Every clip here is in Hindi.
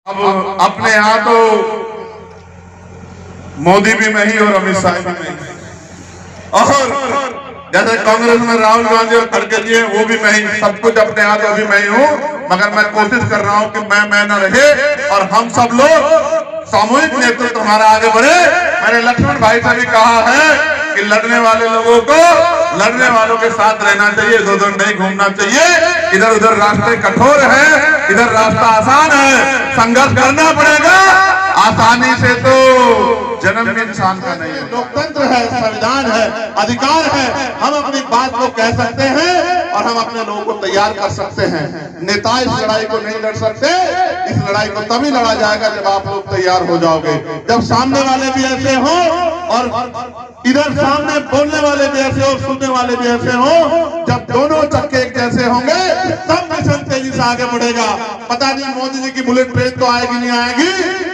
अब अपने यहाँ तो मोदी भी नहीं और अमित शाह भी नहीं, और जैसे कांग्रेस में राहुल गांधी और खड़गे जी हैं वो भी मैं ही, सब कुछ अपने यहाँ तो अभी मैं ही हूँ, मगर मैं कोशिश कर रहा हूँ कि मैं न रहे और हम सब लोग सामूहिक नेतृत्व हमारा आगे बढ़े। मैंने लक्ष्मण भाई से भी कहा है कि लड़ने वाले लोगों को लड़ने वालों के साथ रहना चाहिए, इधर उधर नहीं घूमना चाहिए। इधर उधर रास्ते कठोर है, इधर रास्ता आसान है, संघर्ष करना पड़ेगा। आसानी से तो जन्म भी इंसान का नहीं है। लोकतंत्र है, संविधान है, अधिकार है, हम अपनी बात को कह सकते हैं और हम अपने लोगों को तैयार कर सकते हैं। नेता इस लड़ाई को नहीं लड़ सकते, इस लड़ाई को तभी लड़ा जाएगा जब आप लोग तैयार हो जाओगे, जब सामने वाले भी ऐसे हो और इधर सामने बोलने वाले भी ऐसे और सुनने वाले भी ऐसे हो। जब दोनों चक्के एक जैसे होंगे तब मिशन तेजी से आगे बढ़ेगा। पता नहीं मोदी जी की बुलेट ट्रेन तो आएगी नहीं आएगी,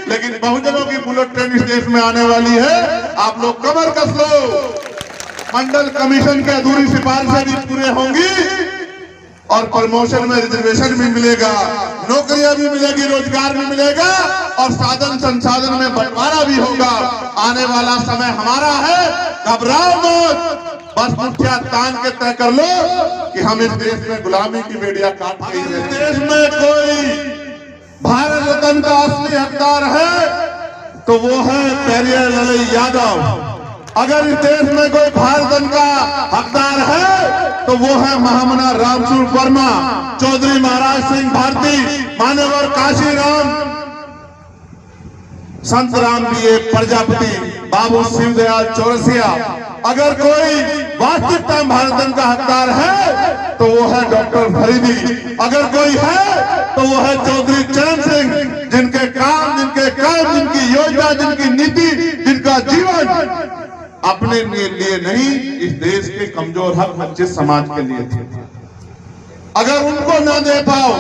लेकिन बहुजनों की बुलेट ट्रेन इस देश में आने वाली है। आप लोग कमर कस लो, मंडल कमीशन की अधूरी सिफारिशें भी पूरे होंगी और प्रमोशन में रिजर्वेशन भी मिलेगा, नौकरियां भी मिलेगी, रोजगार भी मिलेगा और साधन संसाधन में बंटवारा भी होगा। आने वाला समय हमारा है, घबराओ मत, बस मुठिया तान के तय कर लो कि हम इस देश में गुलामी की बेड़ियां काट के ही रहेंगे। देश में कोई भारत रत्न का असली हकदार है तो वो है पेरियार ललई यादव। अगर इस देश में कोई भारत रत्न का हकदार है तो वो है महामना रामस्वरूप वर्मा, चौधरी महाराज सिंह भारती, मान्यवर काशीराम, संत राम बीए प्रजापति, बाबू शिवदयाल चौरसिया। अगर कोई वास्तविकता भारत रत्न का हकदार है तो वो है डॉक्टर फरीदी। अगर कोई है तो वो है चौधरी चरण सिंह, जिनके काम, जिनकी योजना, जिनकी नीति, जिनका जीवन अपने लिए नहीं, इस देश के कमजोर हक वंचित समाज के लिए थे। अगर उनको ना दे पाओ,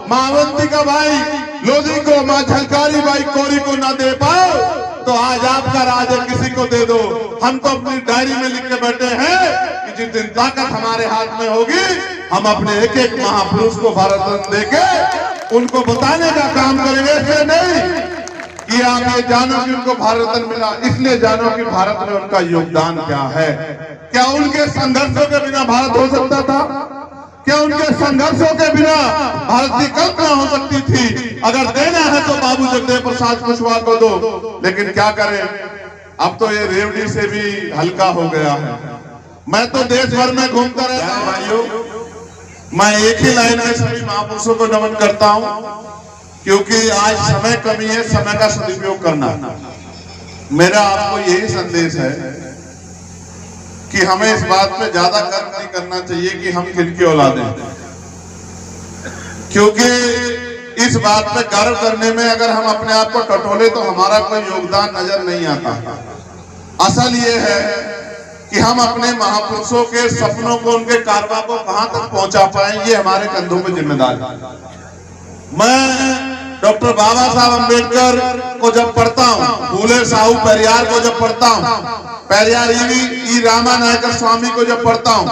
मां अवंतिका बाई लोधी को, मां झलकारी बाई कोरी को ना दे पाओ तो आज आपका राज है, किसी को दे दो। हम तो अपनी डायरी में लिख के बैठे हैं कि जिस दिन ताकत हमारे हाथ में होगी हम अपने एक एक महापुरुष को भारत रत्न देके उनको बताने का काम करेंगे। इसलिए नहीं कि आप ये जानो कि उनको भारत रत्न मिला, इसलिए जानो कि भारत में उनका योगदान क्या है। क्या उनके संघर्षों के बिना भारत हो सकता था? क्या उनके संघर्षों के बिना भारत की कल्पना हो सकती थी? अगर देना है तो बाबू जगदेव प्रसाद कुशवाहा को दो, लेकिन क्या करें, अब तो ये रेवड़ी से भी हल्का हो गया है। मैं तो देश भर में घूमता रहता हूं भाइयों, मैं एक ही लाइन में सभी महापुरुषों को नमन करता हूं, क्योंकि आज समय कमी है, समय का सदुपयोग करना। मेरा आपको यही संदेश है कि हमें इस बात पे ज्यादा गर्व नहीं करना चाहिए कि हम किनकी औलाद हैं, क्योंकि इस बात पे गर्व करने में अगर हम अपने आप को टटोले तो हमारा कोई योगदान नजर नहीं आता। असल ये है कि हम अपने महापुरुषों के सपनों को, उनके कारवा को कहां तक पहुंचा पाए, ये हमारे कंधों पे जिम्मेदारी है। मैं डॉक्टर बाबा साहब अम्बेडकर को जब पढ़ता हूँ, फूले साहू पेरियार को जब पढ़ता हूँ, पेरियार ई रामा नायकर स्वामी को जब पढ़ता हूँ,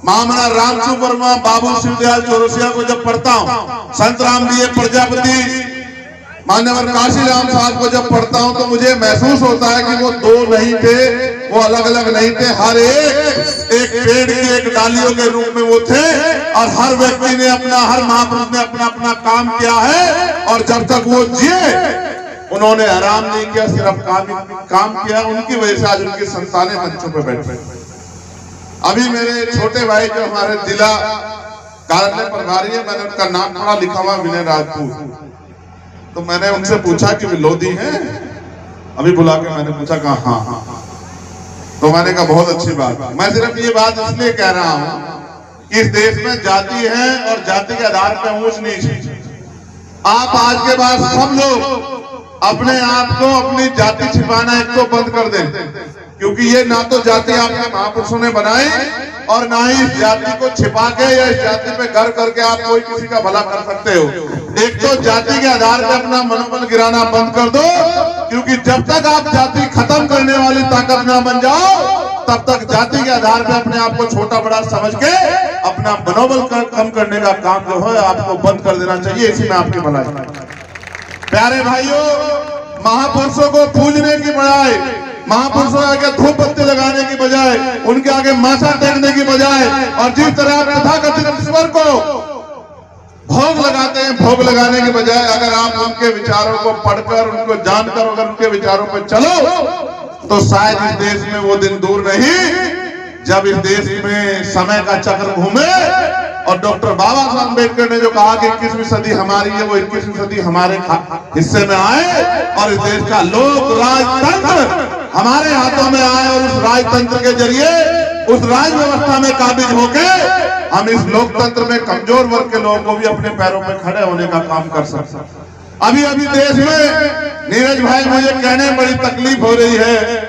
महामना रामस्वरूप वर्मा, बाबू शिवदयाल चौरसिया को जब पढ़ता हूँ, संत राम बीए प्रजापति, मान्यवर काशीराम साहब को जब पढ़ता हूँ तो मुझे महसूस होता है कि वो दो नहीं थे, वो अलग अलग नहीं थे, हर एक पेड़ की एक डालियों के रूप में वो थे और हर व्यक्ति ने अपना, हर महापुरुष ने अपना अपना काम किया है और जब तक वो जिए उन्होंने आराम नहीं किया, सिर्फ काम किया। उनकी वजह से आज उनकी संतानें मंचों पर बैठे। अभी मेरे छोटे भाई जो हमारे जिला कार्यालय प्रभारी है, मैंने उनका नाम थोड़ा लिखा हुआ विनय राजपूत, तो मैंने उनसे पूछा कि लोधी हैं? अभी बुला के मैंने पूछा, कहा हाँ। तो मैंने कहा बहुत अच्छी बात। मैं सिर्फ ये बात इसलिए कह रहा हूँ कि इस देश में जाति है और जाति के आधार पर ऊंच नीच। आप आज के बाद सब लोग अपने आप को, अपनी जाति छिपाना एक तो बंद कर दें, क्योंकि ये ना तो जाति आपके महापुरुषों ने बनाई और ना ही इस जाति को छिपा के या इस जाति पे गर्व करके आप कोई किसी का भला कर सकते हो। एक तो जाति के आधार पर अपना मनोबल गिराना बंद कर दो, क्योंकि जब तक आप जाति खत्म करने वाली ताकत ना बन जाओ तब तक जाति के आधार पर अपने आप को छोटा बड़ा समझ के अपना मनोबल कम करने का काम जो है आपको बंद कर देना चाहिए। इसी में आपकी भलाई। प्यारे भाइयों, महापुरुषों को पूजने की बजाय, महापुरुषों आगे धूप बत्ती लगाने की बजाय, उनके आगे माथा टेकने की बजाय, और जिस तरह तथाकथित ईश्वर को भोग लगाते हैं, भोग लगाने के बजाय अगर आप उनके विचारों को पढ़कर, उनको जानकर अगर उनके विचारों पर चलो तो शायद इस देश में वो दिन दूर नहीं जब इस देश में समय का चक्र घूमे और डॉक्टर बाबा साहब अम्बेडकर ने जो कहा कि 21वीं सदी हमारी है, वो 21वीं सदी हमारे हिस्से में आए और इस देश का लोक राजतंत्र हमारे हाथों में आए और उस राजतंत्र के जरिए उस राज व्यवस्था में काबिज होके हम इस लोकतंत्र में कमजोर वर्ग के लोगों को भी अपने पैरों पर खड़े होने का काम कर सकते हैं। अभी अभी देश में नीरज भाई, मुझे कहने में बड़ी तकलीफ हो रही है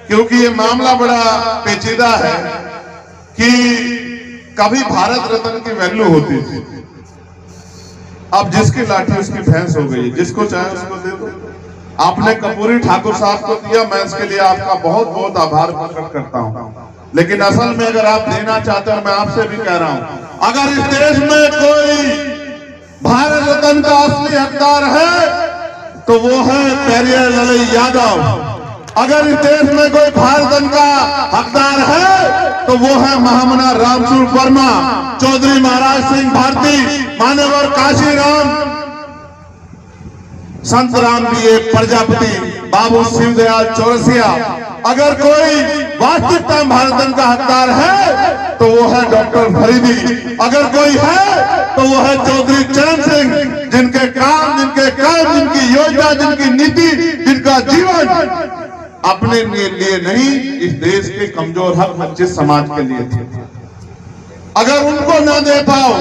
क्योंकि ये मामला बड़ा पेचीदा है कि कभी भारत रत्न की वैल्यू होती थी, अब जिसकी लाठी उसकी भैंस हो गई, जिसको चाहे उसको दे दो। आपने कपूरी ठाकुर साहब को दिया, मैं इसके लिए आपका बहुत बहुत आभार प्रकट करता हूं, लेकिन असल में अगर आप देना चाहते हो, मैं आपसे भी कह रहा हूं, अगर इस देश में कोई भारत रत्न का असली हकदार है तो वो है पेरियर ललई यादव। अगर इस देश में कोई भारत रत्न का हकदार है तो वो है महामना रामस्वरूप वर्मा, चौधरी महाराज सिंह भारती, मान्यवर काशीराम, संत राम बीए प्रजापति, बाबू शिवदयाल चौरसिया। अगर कोई वास्तविकता भारत रत्न का हकदार है तो वो है डॉक्टर फरीदी। अगर कोई है तो वो है चौधरी चरण सिंह, जिनके काम, जिनकी योजना, जिनकी नीति, जिनका जीवन अपने लिए नहीं, इस देश के कमजोर हक वंचित समाज के लिए थे। अगर उनको ना दे पाओ,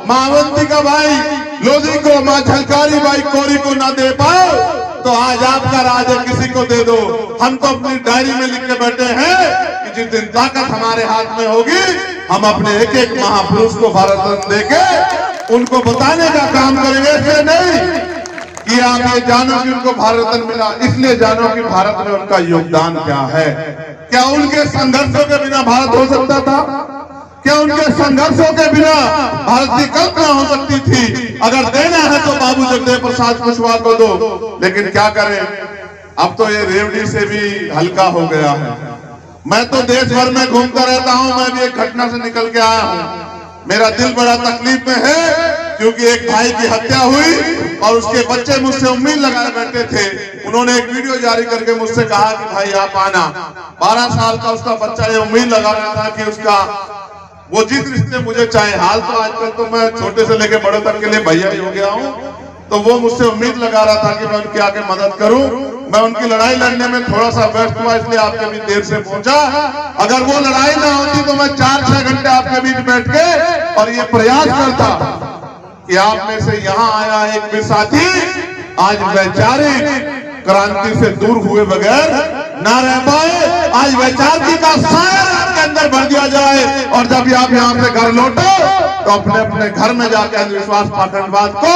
मां अवंतिका बाई लोधी को, मां झलकारी बाई कोरी को ना दे पाओ तो आज आपका राज है, किसी को दे दो। हम तो अपनी डायरी में लिख के बैठे हैं कि जिस दिन ताकत हमारे हाथ में होगी हम अपने एक एक महापुरुष को भारत रत्न देके उनको बताने का काम करेंगे। इसलिए नहीं कि आप ये जानो कि उनको भारत रत्न मिला, इसलिए जानो कि भारत में उनका योगदान क्या है। क्या उनके संघर्षों के बिना भारत हो सकता था? क्या उनके संघर्षों के बिना भारत की कल्पना हो सकती थी? अगर देना है तो बाबू जगदेव प्रसाद कुशवाहा को दो, लेकिन क्या करें, अब तो ये रेवड़ी से भी हल्का हो गया है। मैं तो देश भर में घूमता रहता हूं, मैं भी एक घटना से निकल के आया हूं। मेरा दिल बड़ा तकलीफ में है क्योंकि एक भाई की हत्या हुई और उसके बच्चे मुझसे उम्मीद लगाए बैठे थे। उन्होंने एक वीडियो जारी करके मुझसे कहा कि भाई आप आना। 12 साल का उसका बच्चा ये उम्मीद लगा रहा था कि उसका वो जिस रिश्ते मुझे चाहे, हाल तो आजकल तो मैं छोटे से लेके बड़े तक के लिए भैया ही हो गया हूँ, तो वो मुझसे उम्मीद लगा रहा था कि मैं उनकी आके मदद करूं। मैं उनकी लड़ाई लड़ने में थोड़ा सा व्यस्त हुआ, इसलिए आपके बीच देर से पहुंचा। अगर वो लड़ाई ना होती तो मैं 4-6 घंटे आपके बीच बैठ के और ये प्रयास करता कि आप में से यहाँ आया एक भी साथी आज वैचारिक क्रांति से दूर हुए बगैर ना रह पाए। आज वैचारिक का साया आपके अंदर भर दिया जाए और जब आप यहाँ से घर लौटो तो अपने अपने घर में जाकर अंधविश्वास, पाखंडवाद को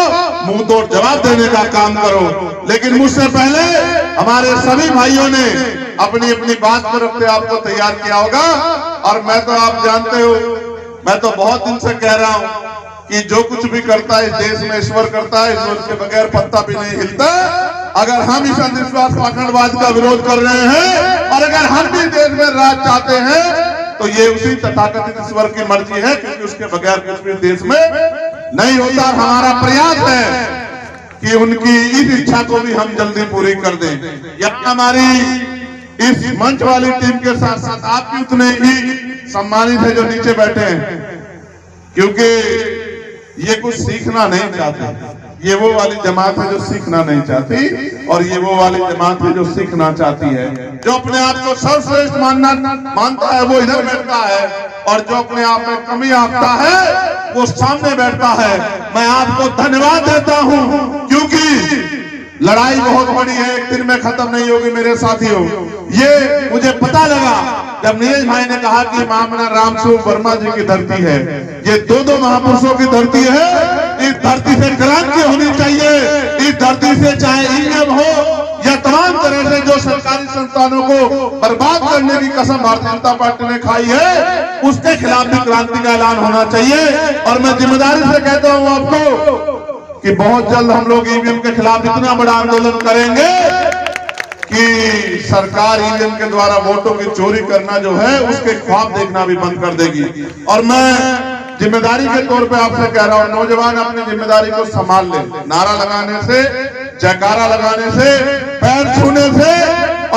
मुंह तोड़ जवाब देने का काम करो। लेकिन मुझसे पहले हमारे सभी भाइयों ने अपनी अपनी बात को रखते आपको तैयार किया होगा। और मैं तो, आप जानते हो, मैं तो बहुत दिन से कह रहा हूँ कि जो कुछ भी करता है इस देश में ईश्वर करता है, ईश्वर के बगैर पत्ता भी नहीं हिलता। अगर हम इस अंधविश्वास, पाखंडवाद का विरोध कर रहे हैं और अगर हम भी देश में राज चाहते हैं तो ये उसी तथाकथित ईश्वर की मर्जी है, क्योंकि उसके बगैर कुछ भी देश में नहीं होता। हमारा प्रयास है कि उनकी इस इच्छा को भी हम जल्दी पूरी कर दें। यहाँ हमारी इस मंच वाली टीम के साथ साथ आप भी उतने ही सम्मानित है जो नीचे बैठे हैं, क्योंकि ये कुछ सीखना नहीं चाहते। ये वो वाली जमात है जो सीखना नहीं चाहती और ये वो वाली जमात है जो सीखना चाहती है। जो अपने आप को सर्वश्रेष्ठ मानता है वो इधर बैठता है और जो अपने आप में कमी आंकता है वो सामने बैठता है। मैं आपको धन्यवाद देता हूं क्योंकि लड़ाई बहुत बड़ी है, एक दिन में खत्म नहीं होगी मेरे साथियों। ये मुझे पता लगा जब नीरज भाई ने कहा कि महामना रामस्वरूप वर्मा जी की धरती है। ये दो महापुरुषों की धरती है। इस धरती से क्रांति होनी चाहिए। इस धरती से चाहे ईएम हो या तमाम तरह से जो सरकारी संस्थानों को बर्बाद करने की कसम भारतीय जनता पार्टी ने खाई है, उसके खिलाफ भी क्रांति का ऐलान होना चाहिए। और मैं जिम्मेदारी से कहता हूं आपको कि बहुत जल्द हम लोग ईवीएम के खिलाफ इतना बड़ा आंदोलन करेंगे कि सरकार ईवीएम के द्वारा वोटों की चोरी करना जो है उसके ख्वाब देखना भी बंद कर देगी। और मैं जिम्मेदारी के तौर पे आपसे कह रहा हूं, नौजवान अपनी जिम्मेदारी को संभाल ले। नारा लगाने से, जयकारा लगाने से, पैर छूने से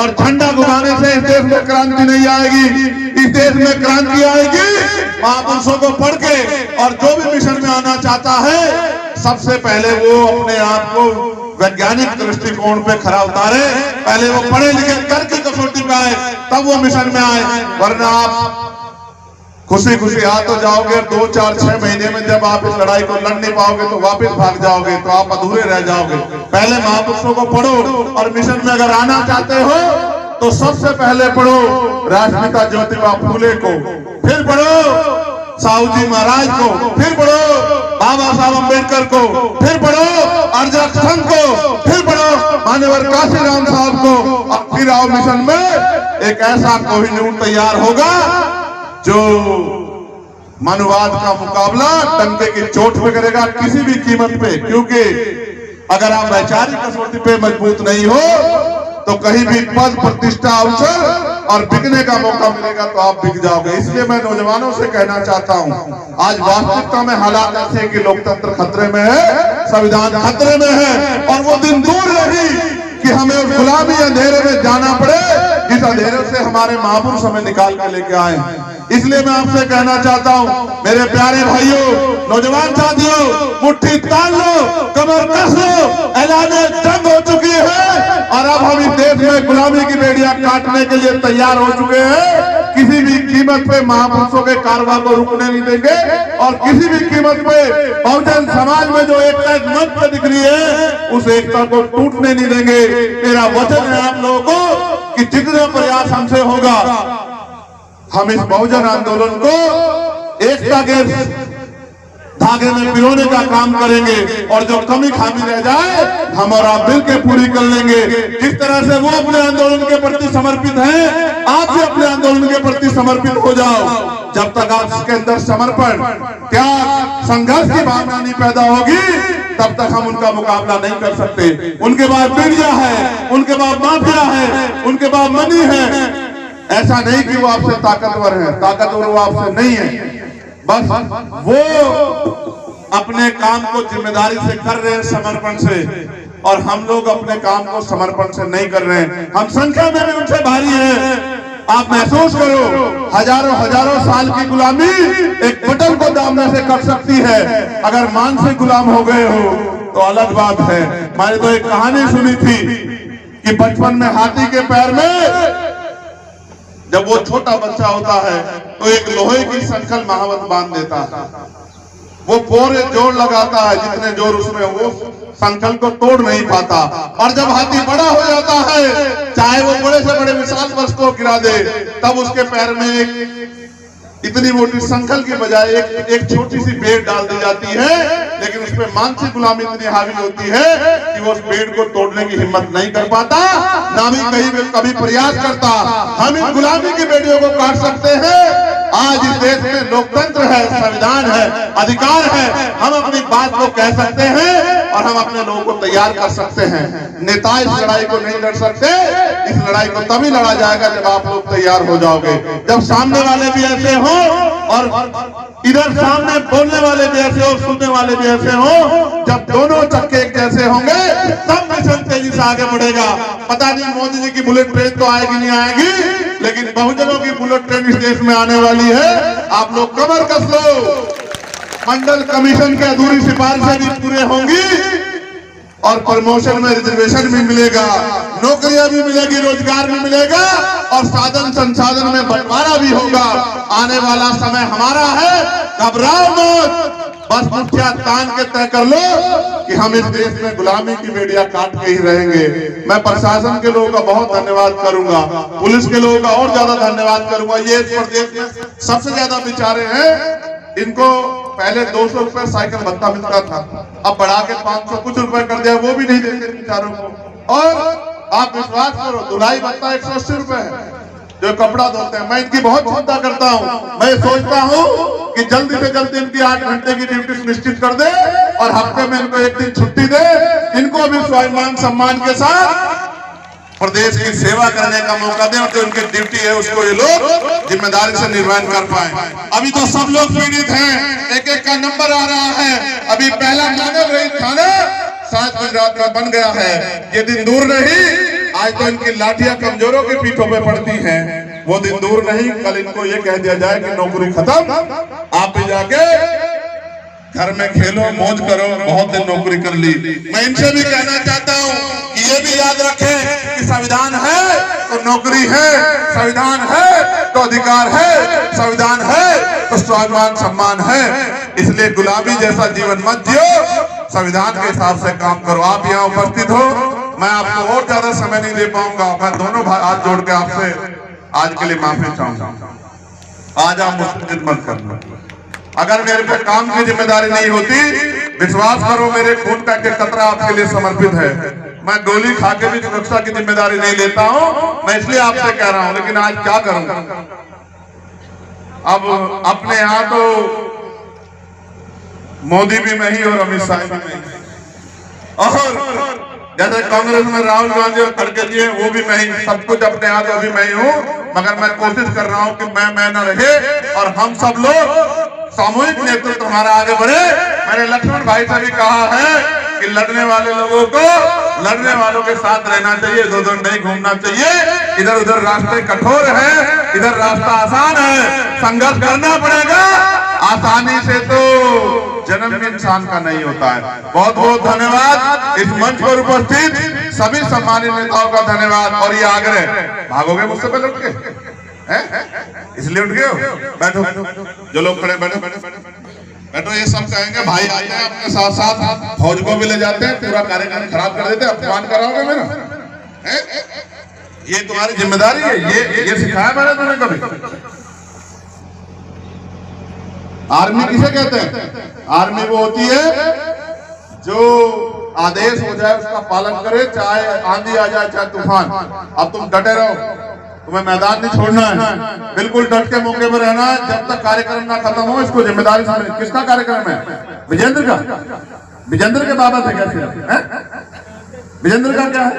और झंडा घुमाने से इस देश में क्रांति नहीं आएगी। इस देश में क्रांति आएगी महापुरुषों को पढ़ के। और जो भी मिशन में आना चाहता है सबसे पहले वो अपने आप को वैज्ञानिक दृष्टिकोण पे खरा उतारे, पहले वो पढ़े लिखे करके कसौटी पे आए, तब वो मिशन में आए। वरना आप खुशी खुशी आ तो जाओगे, 2, 4, 6 महीने में जब आप इस लड़ाई को लड़ नहीं पाओगे तो वापस भाग जाओगे, तो आप अधूरे रह जाओगे। पहले महापुरुषों को पढ़ो और मिशन में अगर आना चाहते हो तो सबसे पहले पढ़ो राष्ट्रपिता ज्योतिबा फूले को, फिर पढ़ो साहू जी महाराज को, फिर पढ़ो बाबा साहब अम्बेडकर को, फिर पढ़ो अर्जक संघ को, फिर पढ़ो मान्यवर काशीराम साहब को। अब फिर आओ मिशन में। एक ऐसा कोहिनूर तैयार होगा जो मनुवाद का मुकाबला डंके की चोट पे करेगा किसी भी कीमत पे। क्योंकि अगर आप वैचारिक कसौटी पे मजबूत नहीं हो तो कहीं भी पद, प्रतिष्ठा, अवसर और बिकने का मौका मिलेगा तो आप बिक जाओगे। इसलिए मैं नौजवानों से कहना चाहता हूं, आज वास्तविकता में हालात ऐसे कि लोकतंत्र खतरे में है, संविधान खतरे में है, और वो दिन दूर नहीं कि हमें उस गुलामी अंधेरे में जाना पड़े जिस अंधेरे से हमारे महापुरुष हमें निकाल के लेके आए। इसलिए मैं आपसे कहना चाहता हूं, मेरे प्यारे भाइयों, नौजवान साथियों, मुट्ठी तान लो, कमर कस लो, ऐलान जंग हो चुकी है और अब हम इस देश में गुलामी की बेड़ियां काटने के लिए तैयार हो चुके हैं। किसी भी कीमत पे महापुरुषों के कारवां को रुकने नहीं देंगे और किसी भी कीमत पे बहुजन समाज में जो एकता एक मंच पे दिख रही है उस एकता को टूटने नहीं देंगे। मेरा वचन है आप लोगों को कि जितना प्रयास हमसे होगा हम इस बहुजन आंदोलन को एकता के धागे में पिरोने का काम करेंगे और जो कमी खामी रह जाए हम और आप मिलकर पूरी कर लेंगे। जिस तरह से वो अपने आंदोलन के प्रति समर्पित हैं, आप भी अपने आंदोलन के प्रति समर्पित हो जाओ। जब तक आप इसके अंदर समर्पण, त्याग, संघर्ष की भावना नहीं पैदा होगी तब तक हम उनका मुकाबला नहीं कर सकते। उनके बाद मीडिया है, उनके बाद माफिया है, उनके बाद मनी है। ऐसा नहीं कि वो आपसे ताकतवर है, ताकतवर वो आपसे नहीं है, बस वो अपने काम को जिम्मेदारी से कर रहे हैं, समर्पण से, और हम लोग अपने काम को समर्पण से नहीं कर रहे हैं। हम संख्या में भी उनसे भारी हैं। आप महसूस करो, हजारों हजारों साल की गुलामी एक बटन को दामने से कट सकती है। अगर मानसिक गुलाम हो गए हो तो अलग बात है। मैंने तो एक कहानी सुनी थी कि बचपन में हाथी के पैर में जब वो छोटा बच्चा होता है तो एक लोहे की संखल महावत बांध देता है। वो पूरे जोर लगाता है, जितने जोर उसमें, वो संखल को तोड़ नहीं पाता। और जब हाथी बड़ा हो जाता है, चाहे वो बड़े से बड़े विशाल वस्तु को गिरा दे, तब उसके पैर में एक इतनी मोटी संखल के बजाय एक छोटी सी बेड़ डाल दी जाती है। लेकिन उसमें मानसिक गुलामी इतनी हावी होती है कि वो उस बेड़ को तोड़ने की हिम्मत नहीं कर पाता, ना भी कभी प्रयास करता। हम इन गुलामी की बेड़ियों को काट सकते हैं। आज इस देश में लोकतंत्र है, संविधान है, अधिकार है। हम अपनी बात को कह सकते हैं और हम अपने लोगों को तैयार कर सकते हैं। नेता इस लड़ाई को नहीं लड़ सकते। इस लड़ाई को तभी लड़ा जाएगा जब आप लोग तैयार हो जाओगे, जब सामने वाले भी ऐसे हो और इधर सामने बोलने वाले भी ऐसे और सुनने वाले भी ऐसे हो। जब दोनों चक्के एक जैसे होंगे तब मिशन तेजी से आगे बढ़ेगा। पता नहीं मोदी जी की बुलेट ट्रेन तो आएगी नहीं आएगी, लेकिन बहुजनों की बुलेट ट्रेन इस देश में आने वाली है। आप लोग कमर कस लो। मंडल कमीशन की अधूरी सिफारिशें भी पूरे होंगी और प्रमोशन में रिजर्वेशन भी मिलेगा, नौकरियां भी मिलेगी, रोजगार भी मिलेगा और साधन संसाधन में बंटवारा भी होगा। आने वाला समय हमारा है, घबराओ मत। बस मुठिया तान के तय कर लो कि हम इस देश में गुलामी की बेड़ियां काट के ही रहेंगे। मैं प्रशासन के लोगों का बहुत धन्यवाद करूंगा, पुलिस के लोगों का और ज्यादा धन्यवाद करूंगा। ये इस प्रदेश में सबसे ज्यादा बेचारे हैं। इनको पहले 200 रुपए साइकिल भत्ता मिलता था, अब बढ़ा के 500 कुछ रुपए कर दिया, वो भी नहीं देते बेचारों को। और आप विश्वास करो, धुलाई भत्ता 180 रुपए है जो कपड़ा धोते हैं। मैं इनकी बहुत चिंता करता हूँ। मैं सोचता हूँ कि जल्दी से जल्दी इनकी 8 घंटे की ड्यूटी सुनिश्चित कर दे और हफ्ते में इनको एक दिन छुट्टी दे, इनको भी स्वाभिमान सम्मान के साथ प्रदेश की सेवा करने का मौका दें, और जो उनकी ड्यूटी है उसको ये लोग जिम्मेदारी से निर्वहन कर पाए। अभी तो सब लोग पीड़ित हैं, एक एक का नंबर आ रहा है। अभी पहला मानव रहित थाना शायद गुजरात में बन गया है, ये दिन दूर नहीं। आज तो इनकी लाठियां कमजोरों की पीठों पे पड़ती हैं, वो दिन दूर नहीं। कल इनको ये कह दिया जाए कि नौकरी खत्म, आप भी जाके घर में खेलो मौज करो, बहुत दिन नौकरी कर ली। मैं इनसे भी कहना चाहता हूँ कि ये भी याद रखें कि संविधान है तो नौकरी है, संविधान है तो अधिकार है, संविधान है तो स्वाभिमान सम्मान है। इसलिए गुलामी जैसा जीवन मत जियो, संविधान के हिसाब से काम करो। आप यहाँ उपस्थित हो, मैं आपको और ज्यादा समय नहीं दे पाऊंगा। मैं दोनों भाई हाथ जोड़ के आपसे आज के लिए माफी चाहूंगा। आज आप मुझसे मत करना। अगर मेरे पे काम की जिम्मेदारी नहीं होती, विश्वास करो मेरे खून का एक कतरा आपके लिए समर्पित है। मैं गोली खा के भी सुरक्षा की जिम्मेदारी नहीं लेता हूं, मैं इसलिए आपसे कह रहा हूं। लेकिन आज क्या करूं, अब अपने यहां तो मोदी भी मैं ही और अमित शाह भी मैं ही, और जैसे कांग्रेस में राहुल गांधी और खड़गे जी हैं, वो भी मैं ही, सब कुछ अपने हाथ अभी मैं ही हूँ। मगर मैं कोशिश कर रहा हूँ कि मैं न रहे और हम सब लोग सामूहिक नेतृत्व हमारा आगे बढ़े। मैंने लक्ष्मण भाई से भी कहा है कि लड़ने वाले लोगों को लड़ने वालों के साथ रहना चाहिए, इधर उधर नहीं घूमना चाहिए। इधर उधर रास्ते कठोर है, इधर रास्ता आसान है, संघर्ष करना पड़ेगा। आसानी से तो जन्म भी इंसान का नहीं होता है। बहुत बहुत धन्यवाद इस मंच पर उपस्थित सभी सम्मानित नेताओं का धन्यवाद। और ये आग्रह, भागोगे मुझसे पहले उठ के, इसलिए उठ गए हो? बैठो, जो लोग खड़े बैठो बैठो बैठो। ये सब कहेंगे भाई आते हैं अपने साथ साथ फौज को भी ले जाते हैं, पूरा कार्यक्रम खराब कर देते हैं, अपमान कराओगे मेरा? ये तुम्हारी जिम्मेदारी है, ये सिखाया मैंने तुम्हें कभी? आर्मी किसे कहते हैं? आर्मी वो होती है जो आदेश हो जाए उसका पालन करे, चाहे आंधी आ जाए चाहे तूफान। अब तुम डटे रहो, तुम्हें मैदान नहीं छोड़ना है, बिल्कुल डट के मौके पर रहना है जब तक कार्यक्रम ना खत्म हो। इसको जिम्मेदारी समझ। किसका कार्यक्रम है? विजेंद्र का? विजेंद्र के बाबा से कैसे है? विजेंद्र का क्या है?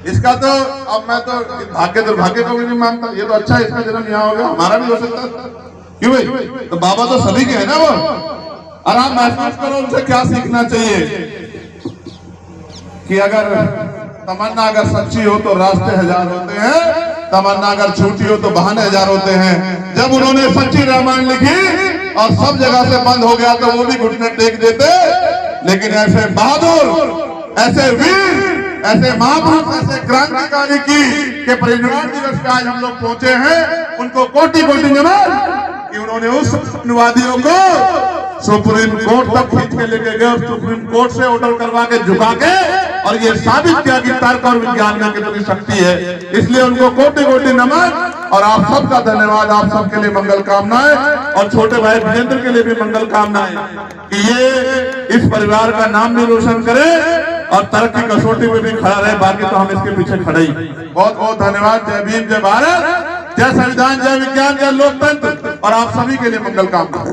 इसका तो अब मैं तो भाग्य दुर्भाग्य को भी नहीं मानता। ये तो अच्छा है, इसका जन्म यहाँ हो गया, हमारा भी हो सकता है। क्यों भाई? तो बाबा तो सभी के है ना वो। और आप महसूस करो उनसे क्या सीखना चाहिए कि अगर तमन्ना अगर सच्ची हो तो रास्ते हजार होते हैं, तमन्ना अगर झूठी हो तो बहाने हजार होते हैं। जब उन्होंने सच्ची रामायण लिखी और सब जगह से बंद हो गया तो वो भी घुटने टेक देते। लेकिन ऐसे बहादुर, ऐसे वीर, ऐसे महापुरुष, ऐसे क्रांतिकारी के परिनिर्वाण दिवस पे आज हम लोग पहुंचे हैं। उनको कोटि कोटि नमन कि उन्होंने उस अनुवादियों को सुप्रीम कोर्ट तक खींच के लेके गए, सुप्रीम कोर्ट से ऑर्डर करवा के झुका के, और ये साबित किया कि तर्क और विज्ञान में कितनी शक्ति है। इसलिए उनको कोटि कोटि नमन और आप सबका धन्यवाद। आप सबके लिए मंगल कामनाएं, और छोटे भाई विजेंद्र के लिए भी मंगल कामनाएं कि ये इस परिवार का नाम भी रोशन करे और तर्क की कसौटी में भी खड़ा रहे। बाकी तो हम इसके पीछे खड़े ही। बहुत बहुत धन्यवाद। जय भीम, जय भारत, जय संविधान, जय विज्ञान, जय लोकतंत्र, और आप सभी के लिए मंगल कामना।